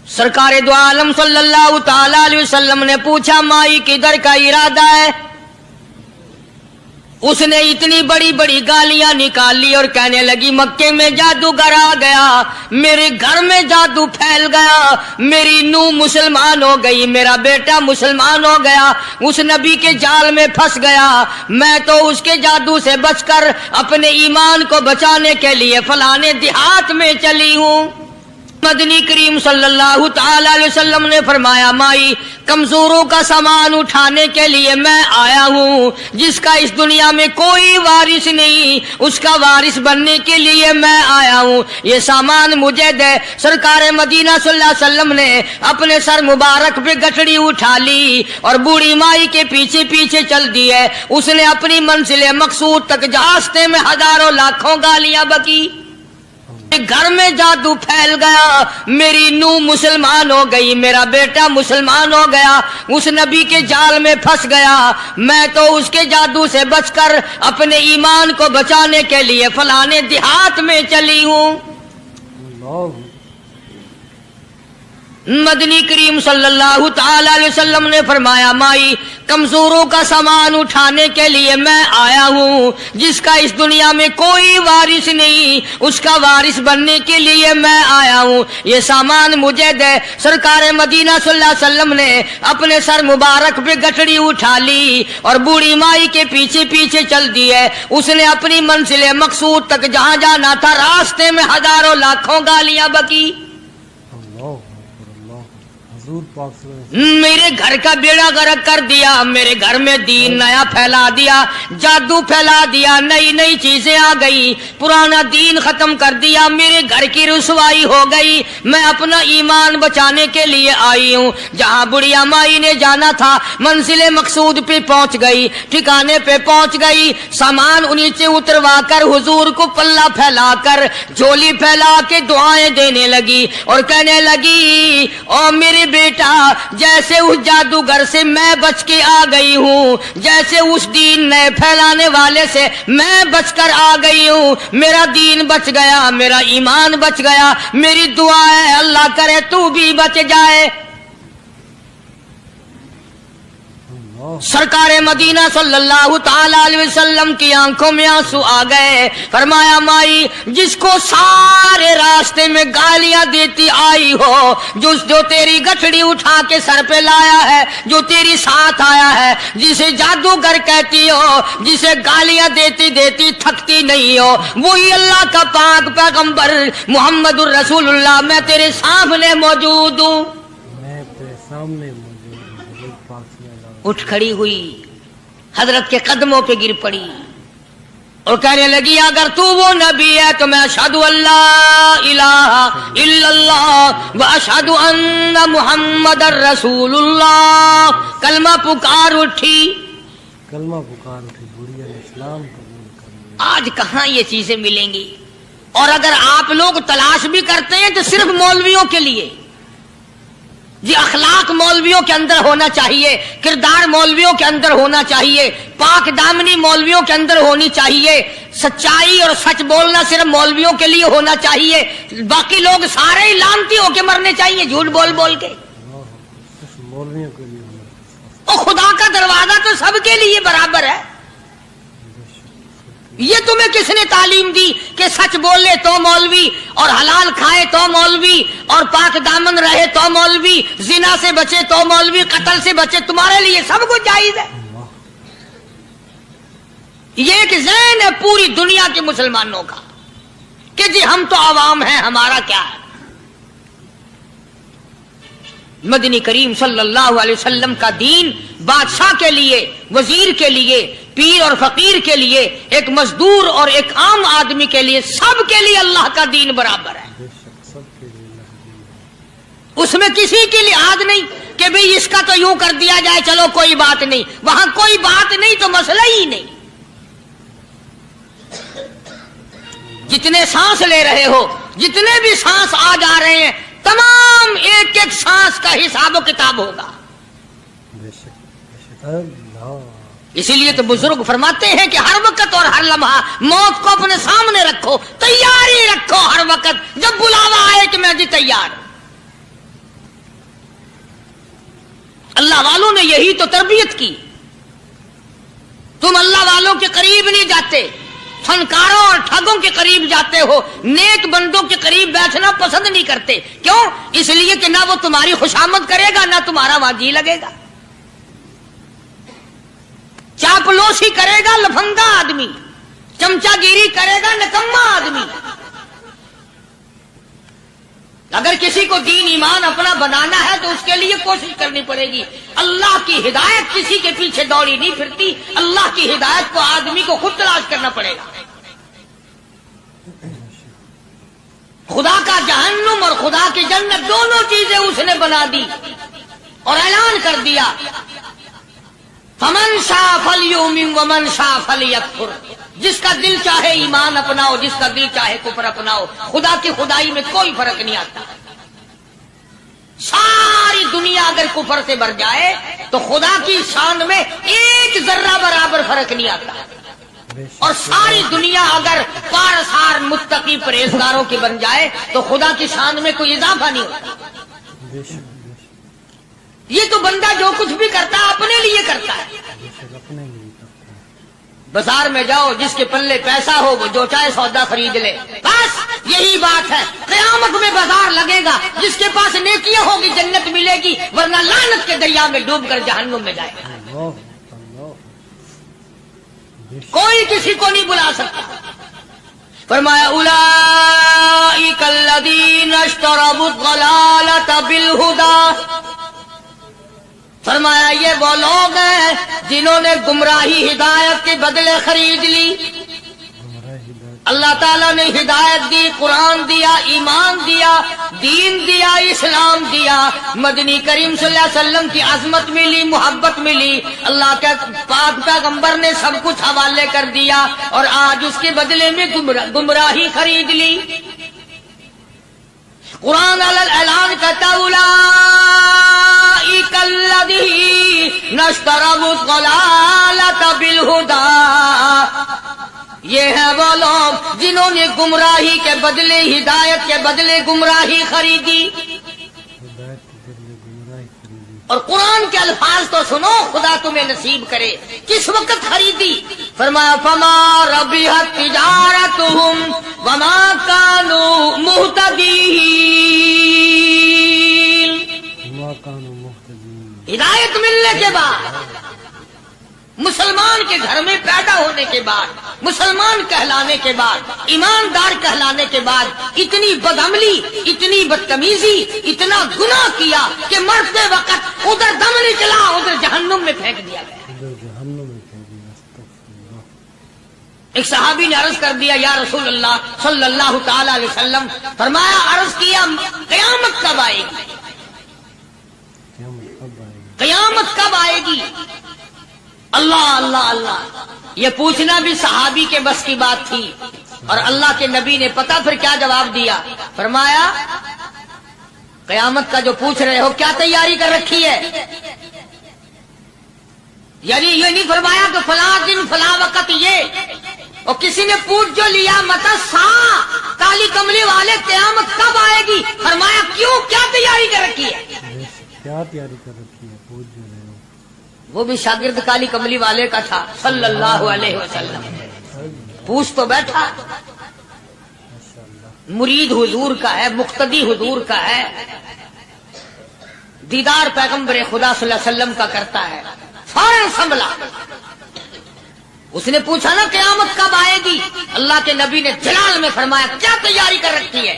सरकार दो आलम सल्लल्लाहु ताला अलैहि वसल्लम ने पूछा, माई किधर का इरादा है? उसने इतनी बड़ी बड़ी गालियां निकाली और कहने लगी, मक्के में जादूगर आ गया, मेरे घर में जादू फैल गया, मेरी नूह मुसलमान हो गई, मेरा बेटा मुसलमान हो गया, उस नबी के जाल में फंस गया, मैं तो उसके जादू से बचकर अपने ईमान को बचाने के लिए फलाने देहात में चली हूं। मदनी करीम सल्लल्लाहु ताला अलैहि वसल्लम ने फरमाया, माई कमजोरों का सामान उठाने के लिए मैं आया हूँ, जिसका इस दुनिया में कोई वारिस नहीं, उसका वारिस बनने के लिए मैं आया हूँ, ये सामान मुझे दे। सरकार मदीना सल्लल्लाहु अलैहि वसल्लम ने अपने सर मुबारक पे गठड़ी उठा ली और बूढ़ी माई के पीछे पीछे चल दी है। उसने अपनी मंजिल मकसूद तक रास्ते में हजारों लाखों गालियां बकी। घर में जादू फैल गया, मेरी नूह मुसलमान हो गई, मेरा बेटा मुसलमान हो गया, उस नबी के जाल में फंस गया, मैं तो उसके जादू से बचकर अपने ईमान को बचाने के लिए फलाने देहात में चली हूं। मदनी करीम सल्लल्लाहु ताला अलैहि वसल्लम ने फरमाया, माई कमजोरों का सामान उठाने के लिए मैं आया हूँ, जिसका इस दुनिया में कोई वारिस नहीं, उसका वारिस बनने के लिए मैं आया हूँ, ये सामान मुझे दे। सरकार मदीना सल्लल्लाहु अलैहि वसल्लम ने अपने सर मुबारक पे गठड़ी उठा ली और बूढ़ी माई के पीछे पीछे चल दी है। उसने अपनी मंजिल मकसूद तक जहाँ जाना था, रास्ते में हजारों लाखों गालियां बकी। मेरे घर का बेड़ा गर्क कर दिया, मेरे घर में दीन नया फैला दिया, जादू फैला दिया, नई नई चीजें आ गई, पुराना दीन खत्म कर दिया, मेरे घर की रुसवाई हो गई, मैं अपना ईमान बचाने के लिए आई हूँ। जहाँ बुढ़िया माई ने जाना था, मंजिल मकसूद पे पहुँच गई, ठिकाने पे पहुँच गई, सामान नीचे उतरवा कर हुजूर को पल्ला फैलाकर झोली फैला के दुआएं देने लगी और कहने लगी, ओ मेरे बेटा, जैसे उस जादूगर से मैं बच के आ गई हूँ, जैसे उस दीन नए फैलाने वाले से मैं बचकर आ गई हूँ, मेरा दीन बच गया, मेरा ईमान बच गया, मेरी दुआ है अल्लाह करे तू भी बच जाए। सरकार मदीना सल्लल्लाहु ताला अलैहि वसल्लम की आंखों में आंसू आ गए। फरमाया, माई जिसको सारे रास्ते में गालियां देती आई हो, जो तेरी गठड़ी उठा के सर पे लाया है, जो तेरी साथ आया है, जिसे जादूगर कहती हो, जिसे गालियां देती देती थकती नहीं हो, वही अल्लाह का पाक पैगंबर मुहम्मदुर रसूलुल्लाह, मैं तेरे सामने मौजूद हूँ। मैं तेरे सामने उठ खड़ी हुई, हजरत के कदमों पे गिर पड़ी और कहने लगी, अगर तू वो नबी है तो मैं अशहदु अल्ला इलाहा इल्लल्लाह व अशहदु अन्ना मुहम्मदर रसूलुल्लाह। कलमा पुकार उठी, बुढ़िया ने इस्लाम कबूल कर लिया। आज कहाँ ये चीजें मिलेंगी? और अगर आप लोग तलाश भी करते हैं तो सिर्फ मौलवियों के लिए। जी अखलाक मौलवियों के अंदर होना चाहिए, किरदार मौलवियों के अंदर होना चाहिए, पाक दामनी मौलवियों के अंदर होनी चाहिए, सच्चाई और सच बोलना सिर्फ मौलवियों के लिए होना चाहिए, बाकी लोग सारे ही लानती होके मरने चाहिए झूठ बोल बोल के। मौलवियों के लिए और खुदा का दरवाजा तो सबके लिए बराबर है। ये तुम्हें किसने तालीम दी कि सच बोले तो मौलवी, और हलाल खाए तो मौलवी, और पाक दामन रहे तो मौलवी, जिना से बचे तो मौलवी, कत्ल से बचे, तुम्हारे लिए सब कुछ जायज है। ये एक ज़हन है पूरी दुनिया के मुसलमानों का कि जी हम तो आवाम हैं, हमारा क्या है। मदनी करीम सल्लल्लाहु अलैहि वसल्लम का दीन बादशाह के लिए, वजीर के लिए, पीर और फकीर के लिए, एक मजदूर और एक आम आदमी के लिए, सब के लिए अल्लाह का दीन बराबर है। उसमें किसी की लिहाज नहीं कि भाई इसका तो यूं कर दिया जाए, चलो कोई बात नहीं, वहां कोई बात नहीं तो मसला ही नहीं। जितने सांस ले रहे हो, जितने भी सांस आ जा रहे हैं, तमाम एक एक सांस का हिसाब किताब होगा। इसीलिए तो बुजुर्ग फरमाते हैं कि हर वक्त और हर लम्हा मौत को अपने सामने रखो, तैयारी रखो हर वक्त, जब बुलावा आए कि मैं जी तैयार हूं। اللہ والوں نے یہی تو تربیت کی. تم اللہ والوں کے قریب نہیں جاتے, فنکاروں اور ٹھگوں کے قریب جاتے ہو, نیک بندوں کے قریب بیٹھنا پسند نہیں کرتے. کیوں؟ اس لیے کہ نہ وہ تمہاری خوشامد کرے گا نہ تمہارا وہاں جی لگے گا. چاپلوسی کرے گا لفنگا آدمی, چمچا گیری کرے گا نکما آدمی. اگر کسی کو دین ایمان اپنا بنانا ہے تو اس کے لیے کوشش کرنی پڑے گی. اللہ کی ہدایت کسی کے پیچھے دوڑی نہیں پھرتی, اللہ کی ہدایت کو آدمی کو خود تلاش کرنا پڑے گا. خدا کا جہنم اور خدا کی جنت دونوں چیزیں اس نے بنا دی اور اعلان کر دیا, فمن شاء فلیؤمن ومن شاء فلیکفر. جس کا دل چاہے ایمان اپناؤ, جس کا دل چاہے کفر اپناؤ. خدا کی خدائی میں کوئی فرق نہیں آتا. ساری دنیا اگر کفر سے بھر جائے تو خدا کی شان میں ایک ذرہ برابر فرق نہیں آتا. اور ساری دنیا اگر پارسار متقی پرہیزگاروں کی بن جائے تو خدا کی شان میں کوئی اضافہ نہیں ہوتا. یہ تو بندہ جو کچھ بھی کرتا ہے اپنے لیے کرتا ہے. بازار میں جاؤ, جس کے پلے پیسہ ہو وہ جو چاہے سودا خرید لے, بس یہی بات ہے. قیامت میں بازار لگے گا, جس کے پاس نیکیاں ہوگی جنت ملے گی, ورنہ لعنت کے دریا میں ڈوب کر جہنم میں جائے گا. کوئی کسی کو نہیں بلا سکتا. فرمایا اولئک الذین اشتروا الضلالۃ بالہدی. فرمایا یہ وہ لوگ ہیں جنہوں نے گمراہی ہدایت کے بدلے خرید لی. اللہ تعالیٰ نے ہدایت دی, قرآن دیا, ایمان دیا, دین دیا, اسلام دیا, مدنی کریم صلی اللہ علیہ وسلم کی عظمت ملی, محبت ملی, اللہ کے پاک پیغمبر نے سب کچھ حوالے کر دیا, اور آج اس کے بدلے میں گمراہی خرید لی. قرآن اعلان کرتا اولئک الذین اشتروا الضلالۃ بالہدی. یہ ہے وہ لوگ جنہوں نے گمراہی کے بدلے ہدایت کے بدلے گمراہی خریدی. اور قرآن کے الفاظ تو سنو, خدا تمہیں نصیب کرے. کس وقت خریدی؟ فرمایا فما ربحت تجارتهم وما كانوا مهتدين. ہدایت ملنے کے بعد, مسلمان کے گھر میں پیدا ہونے کے بعد, مسلمان کہلانے کے بعد, ایماندار کہلانے کے بعد, اتنی بدعملی, اتنی بدتمیزی, اتنا گناہ کیا کہ مرتے وقت ادھر دم نکلا, ادھر جہنم میں پھینک دیا گیا. ایک صحابی نے عرض کر دیا, یا رسول اللہ صلی اللہ تعالی علیہ وسلم. فرمایا, عرض کیا قیامت کب آئے گی؟ قیامت کب آئے گی؟ اللہ اللہ اللہ. یہ پوچھنا بھی صحابی کے بس کی بات تھی, اور اللہ کے نبی نے پتہ پھر کیا جواب دیا. فرمایا, قیامت کا جو پوچھ رہے ہو کیا تیاری کر رکھی ہے؟ یعنی یہ نہیں فرمایا کہ فلاں دن فلاں وقت یہ, اور کسی نے پوچھ جو لیا متا سا کالی کملی والے قیامت کب آئے گی؟ فرمایا کیوں, کیا تیاری کر رکھی ہے؟ کیا تیاری کر رکھی ہے؟ پوچھ جو رہے ہو. وہ بھی شاگرد کالی کملی والے کا تھا صلی اللہ علیہ وسلم. پوچھ تو بیٹھا, مرید حضور کا ہے, مقتدی حضور کا ہے, دیدار پیغمبر خدا صلی اللہ علیہ وسلم کا کرتا ہے. فوراً سنبھلا. اس نے پوچھا نا قیامت کب آئے گی؟ اللہ کے نبی نے جلال میں فرمایا کیا تیاری کر رکھی ہے؟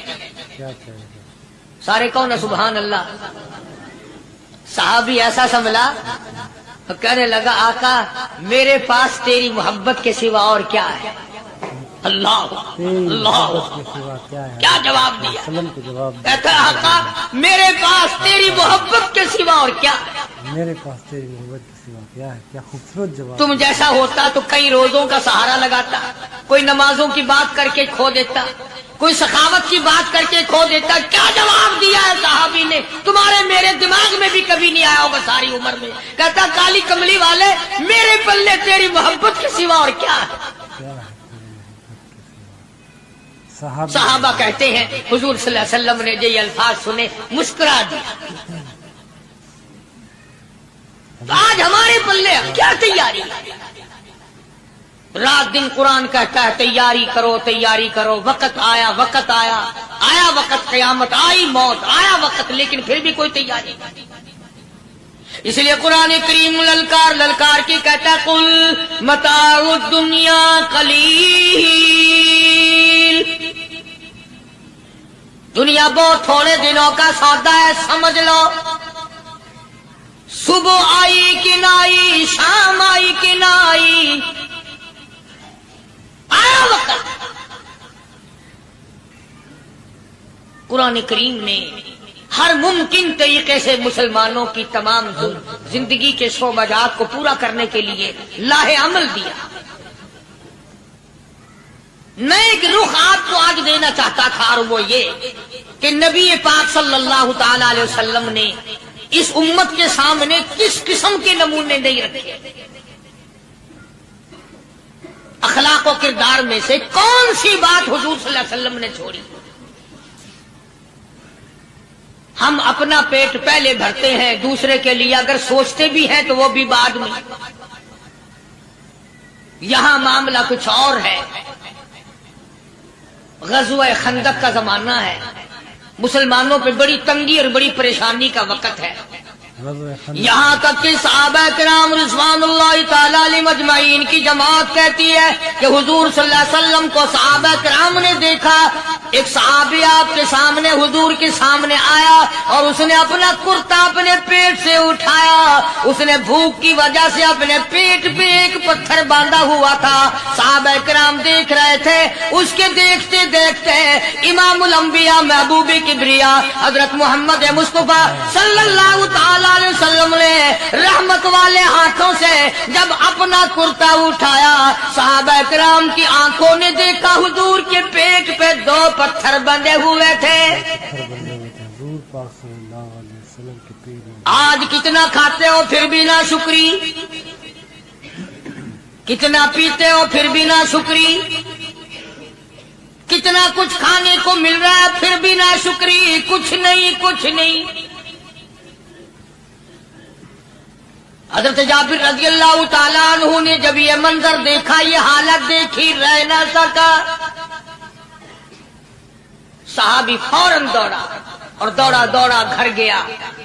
سارے کون سبحان اللہ. صحابی ایسا سنبھلا, کہنے لگا آقا میرے پاس تیری محبت کے سوا اور کیا ہے؟ اللہ اللہ, کیا جواب دیا؟ کہتا آقا میرے پاس تیری محبت کے سوا اور کیا ہے؟ میرے پاس تیری محبت کے سوا کیا ہے؟ کیا خوبصورت جواب. تم جیسا ہوتا تو کئی روزوں کا سہارا لگاتا, کوئی نمازوں کی بات کر کے کھو دیتا, کوئی سخاوت کی بات کر کے کھو دیتا. کیا جواب دیا ہے صحابی نے؟ تمہارے میرے دماغ میں بھی کبھی نہیں آیا ہوگا ساری عمر میں. کہتا کالی کملی والے میرے پلے تیری محبت کے سوا اور کیا ہے؟ صحابہ کہتے ہیں حضور صلی اللہ علیہ وسلم نے یہ الفاظ سنے مسکرا دیا. تو آج ہمارے پلے کیا تیاری ہے؟ رات دن قرآن کہتا ہے تیاری کرو تیاری کرو، وقت آیا آیا وقت، قیامت آئی، موت آیا وقت، لیکن پھر بھی کوئی تیاری نہیں۔ اس لیے قرآن کریم للکار کی کہتا ہے قل متاع الدنیا قلیل، دنیا بہت تھوڑے دنوں کا سودا ہے، سمجھ لو۔ صبح آئی کہ نہ آئی، شام آئی کہ نہ آئی، آیا وقت۔ قرآن کریم نے ہر ممکن طریقے سے مسلمانوں کی تمام زندگی کے شعبات کو پورا کرنے کے لیے لاہ عمل دیا۔ میں ایک رخ آپ کو آج دینا چاہتا تھا، اور وہ یہ کہ نبی پاک صلی اللہ تعالی علیہ وسلم نے اس امت کے سامنے کس قسم کے نمونے نہیں رکھے۔ اخلاق و کردار میں سے کون سی بات حضور صلی اللہ علیہ وسلم نے چھوڑی؟ ہم اپنا پیٹ پہلے بھرتے ہیں، دوسرے کے لیے اگر سوچتے بھی ہیں تو وہ بھی بعد میں۔ یہاں معاملہ کچھ اور ہے۔ غزوہ خندق کا زمانہ ہے، مسلمانوں پہ بڑی تنگی اور بڑی پریشانی کا وقت ہے، یہاں تک کہ صحابہ کرام رضوان اللہ تعالی علیہم اجمعین کی جماعت کہتی ہے کہ حضور صلی اللہ علیہ وسلم کو صحابہ کرام نے دیکھا، ایک صحابی آپ کے سامنے حضور کے سامنے آیا اور اس نے اپنا کرتا اپنے پیٹ سے اٹھایا، اس نے بھوک کی وجہ سے اپنے پیٹ پہ ایک پتھر باندھا ہوا تھا، صحابہ کرام دیکھ رہے تھے، اس کے دیکھتے دیکھتے امام الانبیاء محبوب کبریا حضرت محمد مصطفیٰ صلی اللہ تعالی علیہ وسلم نے رحمت والے ہاتھوں سے جب اپنا کرتا اٹھایا، صحابہ کرام کی آنکھوں نے دیکھا حضور کے پیٹ پہ 2 پتھر بندھے ہوئے تھے۔ آج کتنا کھاتے ہو پھر بھی نہ شکری، کتنا پیتے ہو پھر بھی نہ شکری، کتنا کچھ کھانے کو مل رہا ہے پھر بھی نہ شکری، کچھ نہیں۔ حضرت جابر رضی اللہ تعالیٰ عنہ نے جب یہ منظر دیکھا، یہ حالت دیکھی، رہ نہ سکا، صحابی فوراً دوڑا اور دوڑا گھر گیا،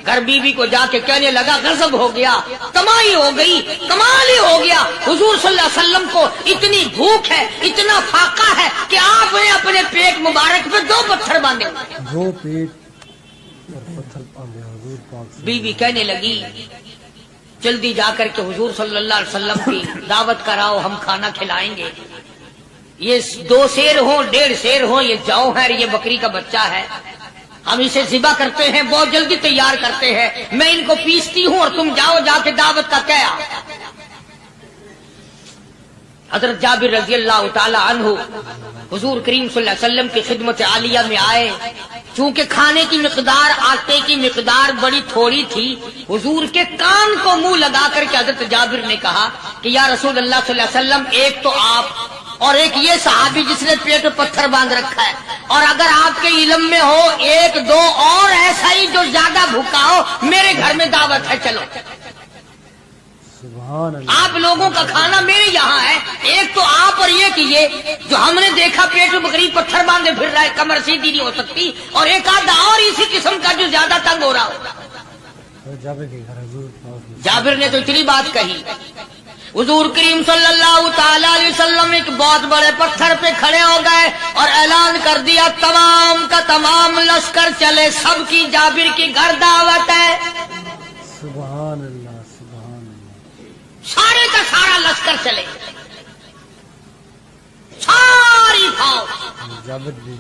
گھر بیوی کو جا کے کہنے لگا غضب ہو گیا، کمائی ہو گئی، کمال ہی ہو گیا، حضور صلی اللہ علیہ وسلم کو اتنی بھوک ہے، اتنا فاقہ ہے کہ آپ نے اپنے پیٹ مبارک پہ 2 پتھر باندھے، 2 پیٹ پر پتھر باندھے حضور پاک سے۔ بیوی کہنے لگی جلدی جا کر کے حضور صلی اللہ علیہ وسلم کی دعوت کراؤ، ہم کھانا کھلائیں گے، یہ 2 شیر ہوں 1.5 شیر ہوں، یہ جو ہے یہ بکری کا بچہ ہے، ہم اسے ذبح کرتے ہیں، بہت جلدی تیار کرتے ہیں، میں ان کو پیستی ہوں اور تم جاؤ جا کے دعوت کا کیا۔ حضرت جابر رضی اللہ تعالی عنہ حضور کریم صلی اللہ علیہ وسلم کی خدمت عالیہ میں آئے، چونکہ کھانے کی مقدار، آٹے کی مقدار بڑی تھوڑی تھی، حضور کے کان کو منہ لگا کر کے حضرت جابر نے کہا کہ یا رسول اللہ صلی اللہ علیہ وسلم، ایک تو آپ اور ایک یہ صحابی جس نے پیٹ پہ پتھر باندھ رکھا ہے، اور اگر آپ کے علم میں ہو 1-2 اور ایسا ہی جو زیادہ بھوکا ہو، میرے گھر میں دعوت ہے، چلو۔ آپ لوگوں کا کھانا میرے یہاں ہے، ایک تو آپ اور یہ کہ یہ جو ہم نے دیکھا پیٹ میں بکری پتھر باندھے پھر رہا ہے، کمر سیدھی نہیں ہو سکتی، اور ایک آدھا اور اسی قسم کا جو زیادہ تنگ ہو رہا ہو۔ جابر نے تو اتنی بات کہی، حضور کریم صلی اللہ تعالی علیہ وسلم ایک بہت بڑے پتھر پہ کھڑے ہو گئے اور اعلان کر دیا تمام کا تمام لشکر چلے، سب کی جابر کی گھر دعوت ہے۔ سبحان اللہ، سبحان اللہ، سارے کا سارا لشکر چلے، ساری فوج، جابر بھی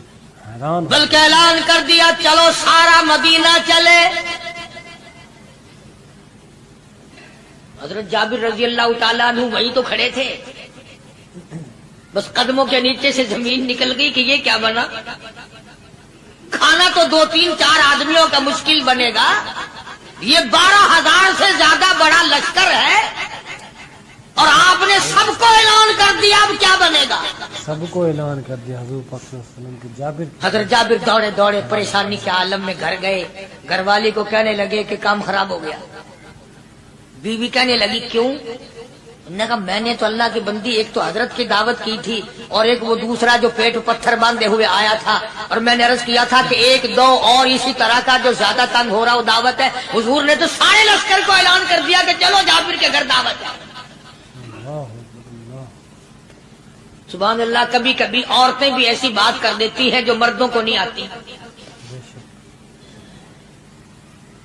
حیران، بلکہ اعلان کر دیا چلو سارا مدینہ چلے۔ حضرت جابر رضی اللہ تعالیٰ عنہ وہی تو کھڑے تھے، بس قدموں کے نیچے سے زمین نکل گئی کہ یہ کیا بنا، کھانا تو 2-3-4 آدمیوں کا مشکل بنے گا، یہ 12,000 سے زیادہ بڑا لشکر ہے، اور آپ نے سب کو اعلان کر دیا، اب کیا بنے گا؟ سب کو اعلان کر دیا حضور پاک صلی اللہ علیہ وسلم کے۔ جابر حضرت جابر دوڑے دوڑے پریشانی کے عالم میں گھر گئے، گھر والی کو کہنے لگے کہ کام خراب ہو گیا، बीवी कहने लगी क्यों? उन्होंने कहा मैंने तो अल्लाह की बंदी एक तो हजरत की दावत की थी और एक वो दूसरा जो पेट पत्थर बांधे हुए आया था, और मैंने अर्ज किया था कि एक दो और इसी तरह का जो ज्यादा तंग हो रहा वो दावत है। हुजूर ने तो सारे लश्कर को ऐलान कर दिया कि चलो जाबिर के घर दावत है। सुभान अल्लाह। कभी कभी औरतें भी ऐसी बात कर देती हैं जो मर्दों को नहीं आती,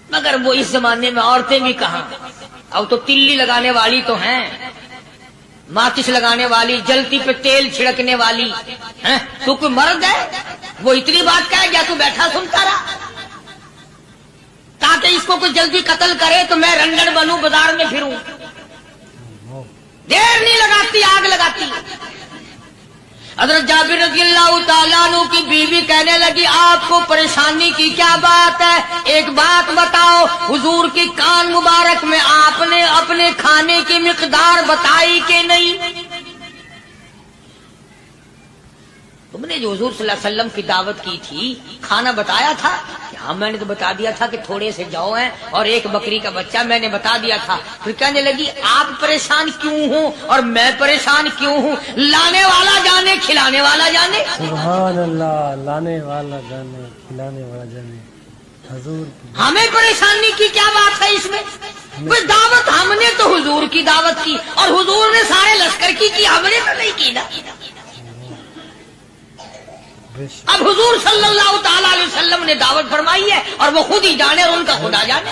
मगर वो इस जमाने में औरतें भी कहां, अब तो तिल्ली लगाने वाली तो हैं, माचिस लगाने वाली, जलती पे तेल छिड़कने वाली हैं। तू कोई मर्द है वो इतनी बात कहे गया, तू बैठा सुनता रहा ताकि इसको कोई जल्दी कत्ल करे तो मैं रंडन बनूं, बाजार में फिरूं। देर नहीं लगाती, आग लगाती। हज़रत जाबिर रज़ियल्लाहु ताला अन्हु की बीवी कहने लगी आपको परेशानी की क्या बात है? एक बात बताओ, हुजूर की कान मुबारक में आपने अपने खाने की मिकदार बताई कि नहीं? तुमने जो हुजूर सल्लल्लाहु अलैहि वसल्लम की दावत की थी खाना बताया था? हाँ मैंने तो बता दिया था कि थोड़े से जौ हैं और एक बकरी का बच्चा, मैंने बता दिया था। फिर कहने लगी आप परेशान क्यों हो और मैं परेशान क्यों हूँ? लाने वाला जाने खिलाने वाला जाने। सुभान अल्लाह। लाने वाला जाने खिलाने वाला जाने। हुजूर हमें परेशानी की क्या बात है इसमें? बस दावत हमने तो हुजूर की दावत की और हुजूर ने सारे लश्कर की हमने तो नहीं की ना। अब हुजूर सल्लल्लाहु ताला अलैहि वसल्लम ने दावत फरमाई है और वो खुद ही जाने और उनका खुदा जाने।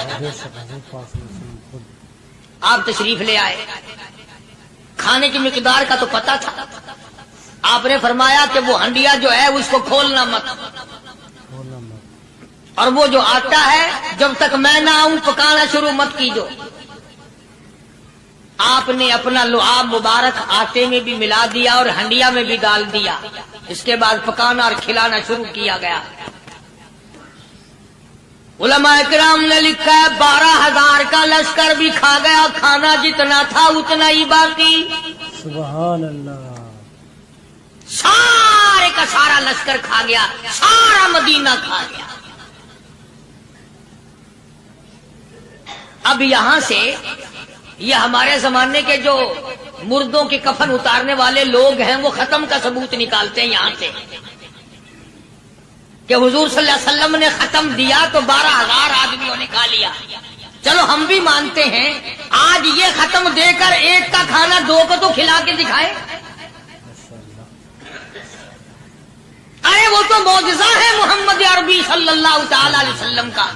आप तशरीफ ले आए, खाने की मिकदार का तो पता था। आपने फरमाया कि वो हंडिया जो है उसको खोलना मत, और वो जो आटा है जब तक मैं ना आऊं पकाना शुरू मत कीजो। आपने अपना लुआब मुबारक आटे में भी मिला दिया और हंडिया में भी डाल दिया। इसके बाद पकाना और खिलाना शुरू किया गया। उलमा इकराम ने लिखा है 12,000 का लश्कर भी खा गया, खाना जितना था उतना ही बाकी। सुभान अल्लाह। सारे का सारा लश्कर खा गया, सारा मदीना खा गया। अब यहां से ये हमारे जमाने के जो मुर्दों के कफन उतारने वाले लोग हैं वो खत्म का सबूत निकालते हैं यहां से कि हुजूर सल्लल्लाहु अलैहि वसल्लम ने खत्म दिया तो 12,000 आदमियों ने खा लिया। चलो हम भी मानते हैं आज ये खत्म देकर एक का खाना दो को तो खिला के दिखाए। अरे वो तो मौजज़ा है मोहम्मद अरबी सल्लल्लाहु ताला अलैहि वसल्लम का,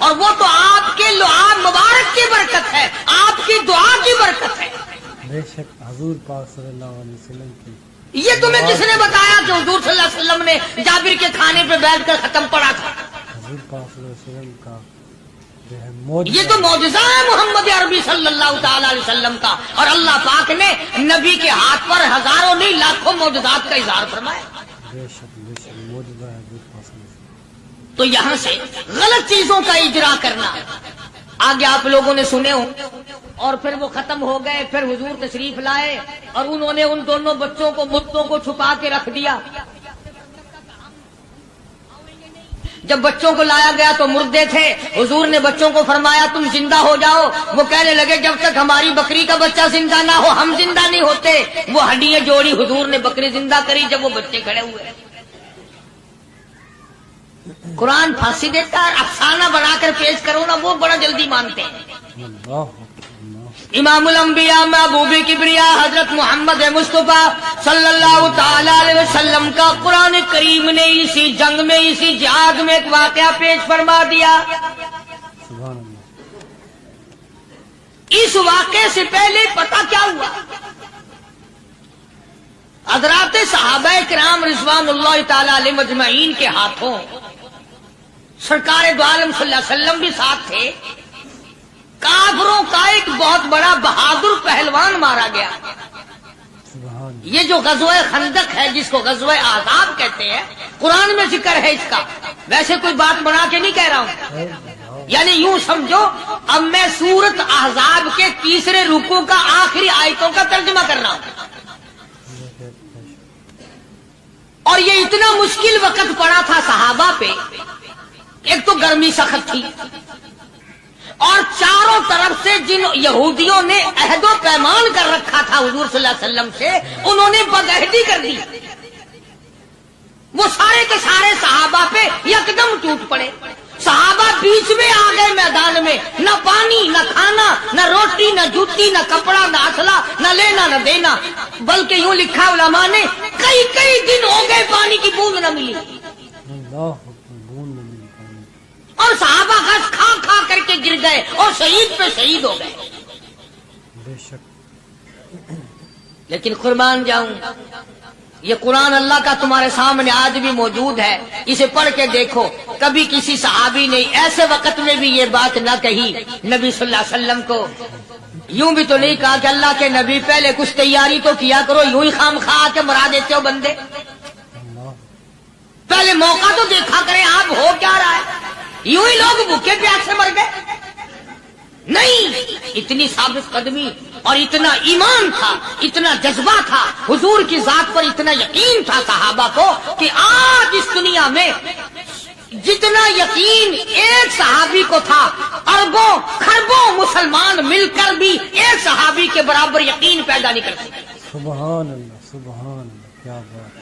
और वो तो आपके लुआब मुबारक की बरकत है, आपकी दुआ की बरकत है। बेशक हुजूर पाक सल्लल्लाहु अलैहि वसल्लम की। ये तुम्हें किसने बताया कि हुजूर सल्लल्लाहु अलैहि वसल्लम ने जाबिर के खाने पे बैठकर खत्म पड़ा था? हुजूर पाक सल्लल्लाहु अलैहि वसल्लम का जो है मौजज़ा, ये तो मौजज़ा है मोहम्मद अरबी सल्लल्लाहु ताला अलैहि वसल्लम का, और अल्लाह पाक ने नबी के हाथ पर हजारों नहीं लाखों मौजूदात का इजहार फरमाया। बेशक बेशक मौजूदा है हुजूर पाक सल्लल्लाहु अलैहि वसल्लम। तो यहां से गलत चीजों का इजरा करना आगे आप लोगों ने सुने हो। और फिर वो खत्म हो गए, फिर हुजूर तशरीफ लाए और उन्होंने उन दोनों बच्चों को मुर्दों को छुपा के रख दिया। जब बच्चों को लाया गया तो मुर्दे थे, हुजूर ने बच्चों को फरमाया तुम जिंदा हो जाओ। वो कहने लगे जब तक हमारी बकरी का बच्चा जिंदा ना हो हम जिंदा नहीं होते। वो हड्डियां जोड़ी, हुजूर ने बकरी जिंदा करी जब वो बच्चे खड़े हुए। कुरान फांसी देता है, अफसाना बनाकर पेश करो ना वो बड़ा जल्दी मानते हैं। इमामुल अंबिया महबूब किबरिया हजरत मोहम्मद मुस्तफा सल्लल्लाहु ताला अलैहि वसल्लम का कुरान करीम ने इसी जंग में, इसी जिहाद में एक वाकया पेश फरमा दिया। सुभान अल्लाह। इस वाकये से पहले पता क्या हुआ? हज़रात सहाबा किराम रिज़वानुल्लाह ताला अलैहिम अजमईन के हाथों सरकार दो आलम सल्लल्लाहु अलैहि वसल्लम भी साथ थे। काफिरों का एक बहुत बड़ा बहादुर पहलवान मारा गया। ये जो गज़वा खंदक है जिसको गज़वा आज़ाब कहते हैं, कुरान में जिक्र है इसका। वैसे कोई बात बना के नहीं कह रहा हूं, यानी यूं समझो अब मैं सूरत ahज़ाब के तीसरे रुकू का आखिरी आयतों का तर्जुमा कर रहा हूं। और ये इतना मुश्किल वक्त पड़ा था सहाबा पे। एक तो गर्मी सख्त थी, اور چاروں طرف سے جن یہودیوں نے عہد و پیمان کر رکھا تھا حضور صلی اللہ علیہ وسلم سے، انہوں نے بدعہدی کر دی. وہ سارے کے سارے صحابہ پہ یکدم ٹوٹ پڑے. صحابہ بیچ میں آ گئے میدان میں، نہ پانی، نہ کھانا، نہ روٹی، نہ جوتی، نہ کپڑا، نہ اسلحہ، نہ لینا نہ دینا. بلکہ یوں لکھا علماء نے کئی دن ہو گئے پانی کی بوند نہ ملی. اللہ بون نہیں ملی پانی. اور صحابہ گھاس کھا کھا کر کے گر گئے اور شہید پہ شہید ہو گئے. بے شک. لیکن قربان جاؤں، یہ قرآن اللہ کا تمہارے سامنے آج بھی موجود ہے، اسے پڑھ کے دیکھو. کبھی کسی صحابی نے ایسے وقت میں بھی یہ بات نہ کہی نبی صلی اللہ علیہ وسلم کو. یوں بھی تو نہیں کہا کہ اللہ کے نبی پہلے کچھ تیاری تو کیا کرو، یوں ہی خام خواہ کے مرا دیتے ہو بندے. اللہ پہلے موقع تو دیکھا کریں آپ ہو کیا رہا ہے. یوں ہی لوگ بھوکے پیاس سے مر گئے. نہیں، اتنی ثابت قدمی اور اتنا ایمان تھا، اتنا جذبہ تھا، حضور کی ذات پر اتنا یقین تھا صحابہ کو کہ آج اس دنیا میں جتنا یقین ایک صحابی کو تھا، اربوں خربوں مسلمان مل کر بھی ایک صحابی کے برابر یقین پیدا نہیں کر سکتے. سبحان اللہ سبحان اللہ، کیا بات ہے.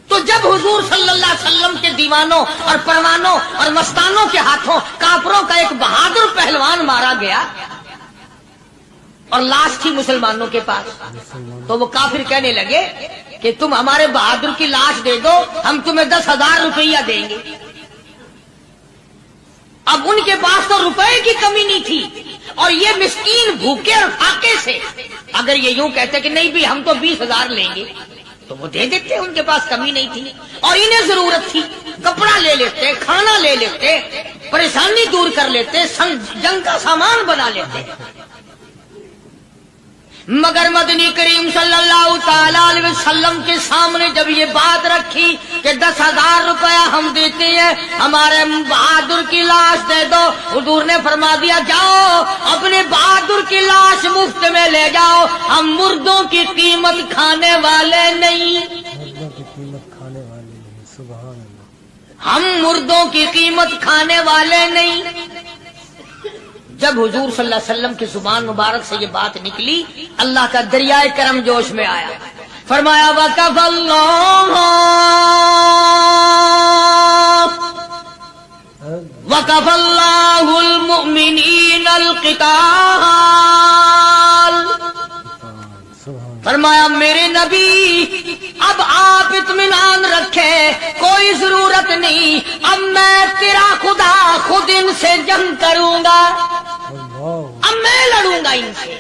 تو جب حضور صلی اللہ علیہ وسلم کے دیوانوں اور پروانوں اور مستانوں کے ہاتھوں کافروں کا ایک بہادر پہلوان مارا گیا اور لاش تھی مسلمانوں کے پاس، تو وہ کافر کہنے لگے کہ تم ہمارے بہادر کی لاش دے دو، ہم تمہیں 10,000 روپیہ دیں گے. اب ان کے پاس تو روپے کی کمی نہیں تھی، اور یہ مسکین بھوکے اور فاقے سے اگر یہ یوں کہتے کہ نہیں بھی ہم تو 20,000 لیں گے تو وہ دے دیتے. ان کے پاس کمی نہیں تھی اور انہیں ضرورت تھی، کپڑا لے لیتے، کھانا لے لیتے، پریشانی دور کر لیتے، جنگ کا سامان بنا لیتے. مگر مدنی کریم صلی اللہ تعالی علیہ وسلم کے سامنے جب یہ بات رکھی کہ 10,000 روپیہ ہم دیتے ہیں، ہمارے بہادر کی لاش دے دو، حضور نے فرما دیا جاؤ اپنے بہادر کی لاش مفت میں لے جاؤ، ہم مردوں کی قیمت کھانے والے نہیں. مردوں کی قیمت کھانے والے نہیں. سبحان اللہ. ہم مردوں کی قیمت کھانے والے نہیں. جب حضور صلی اللہ علیہ وسلم کی زبان مبارک سے یہ بات نکلی، اللہ کا دریائے کرم جوش میں آیا. فرمایا وَكَفَ اللَّهُ الْمُؤْمِنِينَ الْقِتَالَ. فرمایا میرے نبی اب آپ اطمینان رکھیں، کوئی ضرورت نہیں، اب میں تیرا خدا خود ان سے جنگ کروں گا، اب میں لڑوں گا ان سے.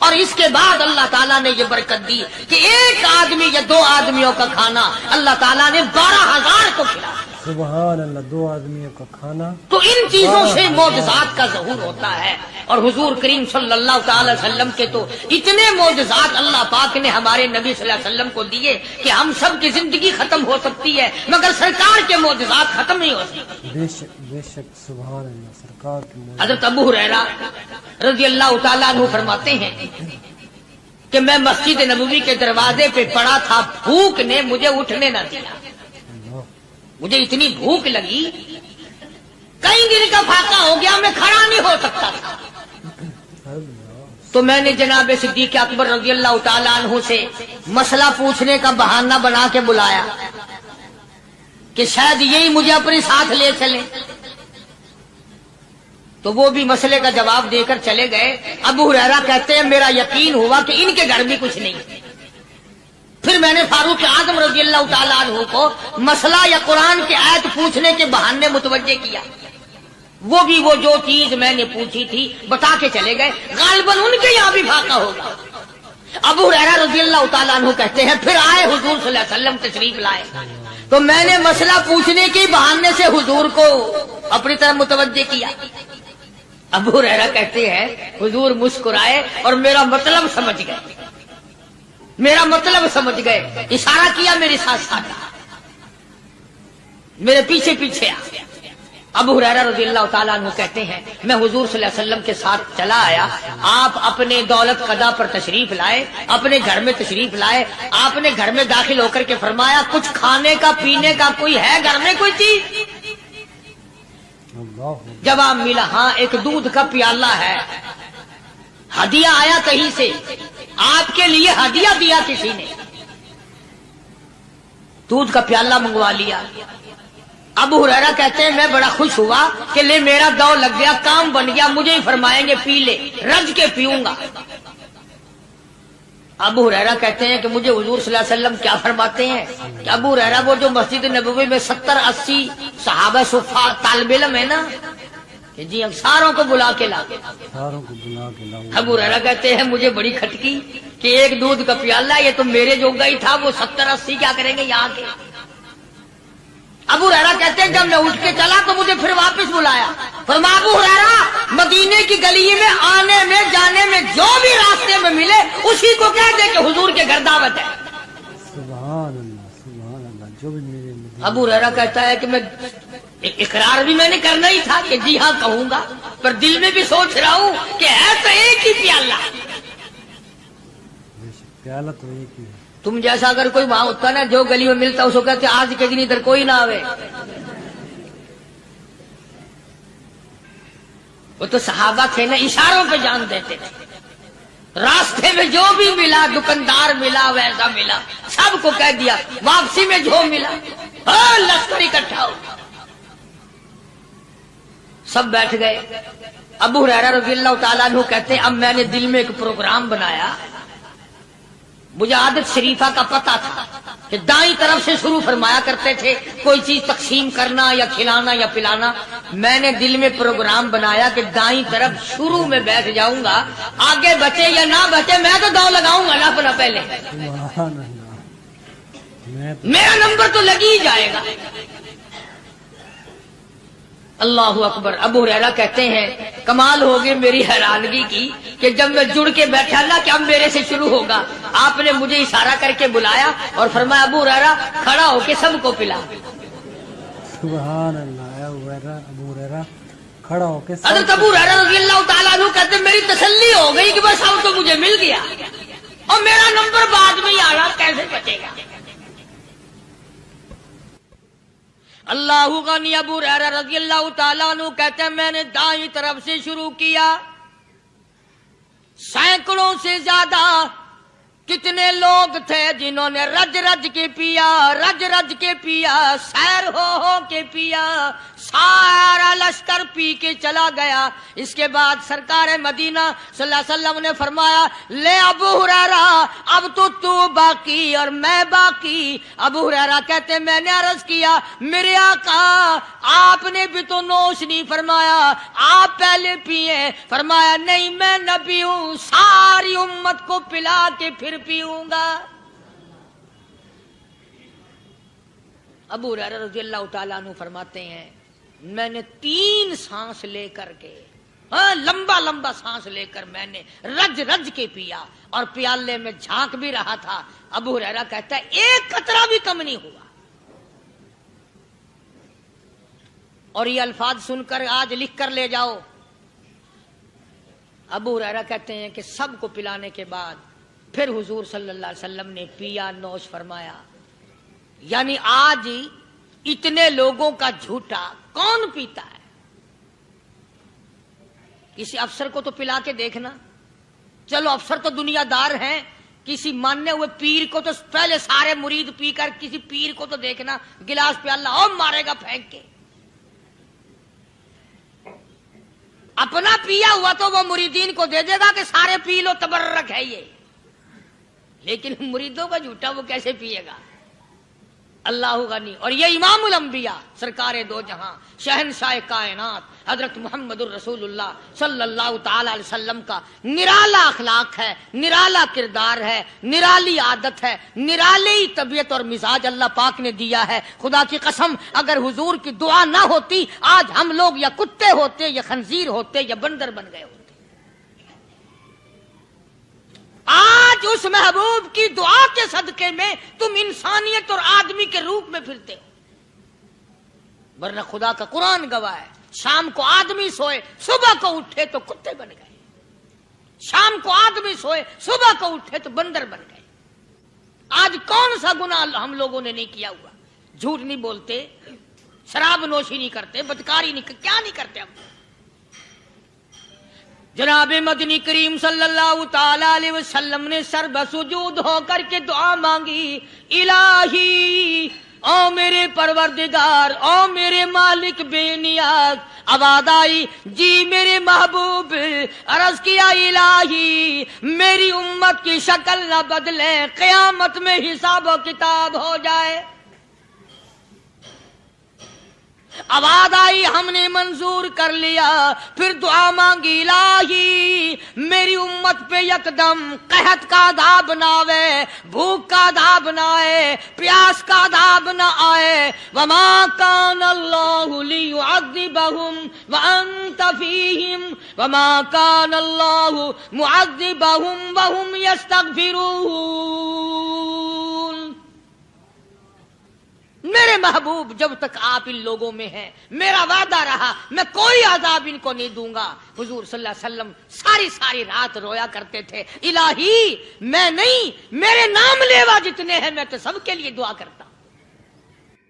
اور اس کے بعد اللہ تعالیٰ نے یہ برکت دی کہ ایک آدمی یا 2 آدمیوں کا کھانا اللہ تعالیٰ نے 12,000 کو کھلایا. سبحان اللہ. 2 آدمیوں کا کھانا. تو ان چیزوں سے معجزات کا ظہور ہوتا ہے. اور حضور کریم صلی اللہ تعالی وسلم کے تو اتنے معجزات اللہ پاک نے ہمارے نبی صلی اللہ علیہ وسلم کو دیے کہ ہم سب کی زندگی ختم ہو سکتی ہے مگر سرکار کے معجزات ختم نہیں ہو سکتے. بے شک بے شک. سبحان اللہ. سرکار کی موجود. حضرت ابو ہریرہ رضی اللہ تعالیٰ عنہ فرماتے ہیں کہ میں مسجد نبوی کے دروازے پہ پڑا تھا، بھوک نے مجھے اٹھنے نہ دیا. مجھے اتنی بھوک لگی، کئی دن کا فاقہ ہو گیا، میں کھڑا نہیں ہو سکتا تھا. تو میں نے جناب صدیق اکبر رضی اللہ تعالیٰ عنہ سے مسئلہ پوچھنے کا بہانہ بنا کے بلایا کہ شاید یہی مجھے اپنے ساتھ لے چلے. تو وہ بھی مسئلے کا جواب دے کر چلے گئے. ابو ہریرہ کہتے ہیں میرا یقین ہوا کہ ان کے گھر بھی کچھ نہیں. پھر میں نے فاروق اعظم رضی اللہ تعالیٰ عنہ کو مسئلہ یا قرآن کی آیت پوچھنے کے بہانے متوجہ کیا. وہ بھی وہ جو چیز میں نے پوچھی تھی بتا کے چلے گئے. غالباً ان کے یہاں بھی فاقہ ہوگا. ابو ہریرہ رضی اللہ تعالیٰ عنہ کہتے ہیں پھر آئے حضور صلی اللہ علیہ وسلم تشریف لائے تو میں نے مسئلہ پوچھنے کے بہانے سے حضور کو اپنی طرف متوجہ کیا. ابو ہریرہ کہتے ہیں حضور مسکرائے اور میرا مطلب سمجھ گئے، میرا مطلب سمجھ گئے. اشارہ کیا میرے ساتھ ساتھ، میرے پیچھے پیچھے آ. ابو ہریرہ رضی اللہ تعالیٰ عنہ کہتے ہیں میں حضور صلی اللہ علیہ وسلم کے ساتھ چلا آیا. آپ اپنے دولت قضا پر تشریف لائے، اپنے گھر میں تشریف لائے. آپ نے گھر میں داخل ہو کر کے فرمایا کچھ کھانے کا پینے کا کوئی ہے گھر میں کوئی چیز؟ अल्लाह जवाब मिला, हाँ एक दूध का प्याला है, हदिया आया कहीं से, आपके लिए हदिया दिया किसी ने, दूध का प्याला मंगवा लिया। अबू हुरैरा कहते हैं मैं बड़ा खुश हुआ कि ले मेरा दौर लग गया, काम बन गया, मुझे ही फरमाएंगे पी ले, रज के पीऊंगा। अबू हुरैरा कहते हैं कि मुझे हुजूर सल्लल्लाहु अलैहि वसल्लम क्या फरमाते हैं कि अबू हुरैरा वो जो मस्जिद नबवी में 70-80 सहाबा सुफा तालिब इल्म है ना, कि जी हम सारों को बुला के ला, सारों को बुला के लाऊं। अबू हुरैरा कहते हैं मुझे बड़ी खटकी कि एक दूध का प्याला, ये तो मेरे जोगा ही था, वो 70-80 क्या करेंगे यहाँ के। अबू हुरैरा कहते हैं जब मैं उठ के चला तो मुझे फिर वापस बुलाया, फरमाया अबू हुरैरा मदीने की गली में आने में जाने में जो भी रास्ते में मिले उसी को कह दे कि हुजूर के घर दावत है। सुभान अल्लाह, जो भी मेरे मदीने। अबू हुरैरा कहता है कि मैं इकरार भी मैंने करना ही था कि जी हाँ कहूंगा, पर दिल में भी सोच रहा हूँ कि है तो एक ही प्याला, प्याला तो एक ही है। तुम जैसा अगर कोई वहां होता ना, जो गली में मिलता उसको कहते आज के दिन इधर कोई ना आवे। वो तो सहाबा थे ना, इशारों पे जान देते थे, रास्ते में जो भी मिला, दुकानदार मिला वैसा मिला, सबको कह दिया, वापसी में जो मिला लश्कर इकट्ठा हो। सब बैठ गए। अबू हुरैरा रज़ियल्लाहु ताला अन्हु कहते हैं अब मैंने दिल में एक प्रोग्राम बनाया, मुझे आदत शरीफा का पता था कि दाईं तरफ से शुरू फरमाया करते थे कोई चीज तकसीम करना या खिलाना या पिलाना। मैंने दिल में प्रोग्राम बनाया कि दाईं तरफ शुरू में बैठ जाऊंगा, आगे बचे या ना बचे मैं तो दांव लगाऊंगा ना अपना पहले, सुभान अल्लाह, मेरा नंबर तो लग ही जाएगा। अल्लाहु अकबर। अबू हुरैरा कहते हैं कमाल हो गई मेरी हैरानगी की कि जब मैं जुड़ के बैठा ना कि अब मेरे से शुरू होगा, आपने मुझे इशारा करके बुलाया और फरमाया अबू हुरैरा खड़ा होके सबको पिला। सुभान अल्लाह, अबू हुरैरा खड़ा होके हज़रत अबू हुरैरा रज़ियल्लाहु ताला अन्हु कहते हैं मेरी तसल्ली हो गई कि बस अब तो मुझे मिल गया और मेरा नंबर बाद में ही आ रहा, कैसे बचेगा। अल्लाहु गनी। अबू हुरैरा रज़ियल्लाहु ताला अन्हु कहते हैं मैंने दाईं तरफ से शुरू किया, सैकड़ों से ज्यादा कितने लोग थे जिन्होंने रज रज के पिया, रज रज के पिया, सैर हो के पिया, सारा लश्कर पी के चला गया। इसके बाद सरकार मदीना सल्लल्लाहु अलैहि वसल्लम ने फरमाया ले अबू हुरैरा अब तो तू बाकी और मैं बाकी। अबू हुरैरा कहते मैंने अर्ज किया मेरे आका आपने भी तो नोश नहीं फरमाया, आप पहले पिए। फरमाया नहीं मैं नबी हूं, सारी उम्मत को पिला के फिर पीऊंगा। अबू हुरैरा रज़ियल्लाहु ताला अन्हु फरमाते हैं मैंने 3 सांस लेकर के, लंबा लंबा सांस लेकर मैंने रज रज के पिया और प्याले में झांक भी रहा था। अबू हुरैरा कहता है एक कतरा भी कम नहीं हुआ। और ये अल्फाज सुनकर आज लिख कर ले जाओ। अबू हुरैरा कहते हैं कि सबको पिलाने के बाद फिर हुजूर सल्लल्लाहु अलैहि वसल्लम ने पिया, नोश फरमाया। यानी आज इतने लोगों का झूठा कौन पीता है? किसी अफसर को तो पिला के देखना, चलो अफसर तो दुनियादार हैं, किसी मानने हुए पीर को तो पहले सारे मुरीद पीकर किसी पीर को तो देखना गिलास प्याला और मारेगा फेंक के। अपना पिया हुआ तो वो मुरीदीन को दे देगा कि सारे पी लो, तबर्रक है ये। लेकिन मुरीदों का झूठा वो कैसे पिएगा? अल्लाह गनी। और ये इमामुल अंबिया सरकारे दो जहां शहनशाह कायनात हजरत मुहम्मदुर रसूलुल्लाह सल्लल्लाहु ताला अलैहि वसल्लम का निराला अखलाक है, निराला किरदार है, निराली आदत है, निराली तबीयत और मिजाज अल्लाह पाक ने दिया है। खुदा की कसम अगर हुजूर की दुआ ना होती आज हम लोग या कुत्ते होते या खंजीर होते या बंदर बन गए होते। आज उस महबूब की दुआ के सदके में तुम इंसानियत और आदमी के रूप में फिरते हो, वरना खुदा का कुरान गवाह है शाम को आदमी सोए सुबह को उठे तो कुत्ते बन गए, शाम को आदमी सोए सुबह को उठे तो बंदर बन गए। आज कौन सा गुनाह हम लोगों ने नहीं किया हुआ? झूठ नहीं बोलते, شراب نوشی نہیں کرتے، بدکاری نہیں، کیا نہیں کرتے ہم؟ جناب مدنی کریم صلی اللہ تعالی علیہ وسلم نے سر بسجود ہو کر کے دعا مانگی، الہی او میرے پروردگار، او میرے مالک بے نیاز۔ آواز آئی جی میرے محبوب، عرض کیا الہی میری امت کی شکل نہ بدلے، قیامت میں حساب و کتاب ہو جائے۔ آواز آئی ہم نے منظور کر لیا، پھر دعا مانگی الہی میری امت پہ یکدم قحط کا عذاب نہ آئے، بھوک کا عذاب نہ آئے، پیاس کا عذاب نہ آئے۔ وما کان اللہ لیعذبہم وانت فیہم وما کان اللہ معذبہم وہم یستغفرون۔ میرے محبوب جب تک آپ ان لوگوں میں ہیں، میرا وعدہ رہا میں کوئی عذاب ان کو نہیں دوں گا۔ حضور صلی اللہ علیہ وسلم ساری رات رویا کرتے تھے، الہی میں نہیں، میرے نام لیوا جتنے ہیں میں تو سب کے لیے دعا کرتا ہوں۔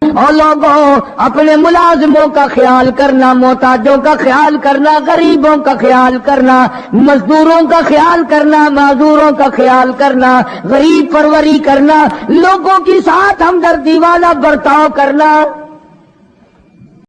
اور لوگوں اپنے ملازموں کا خیال کرنا، محتاجوں کا خیال کرنا، غریبوں کا خیال کرنا، مزدوروں کا خیال کرنا، معذوروں کا خیال کرنا، غریب پروری کرنا، لوگوں کے ساتھ ہمدردی والا برتاؤ کرنا۔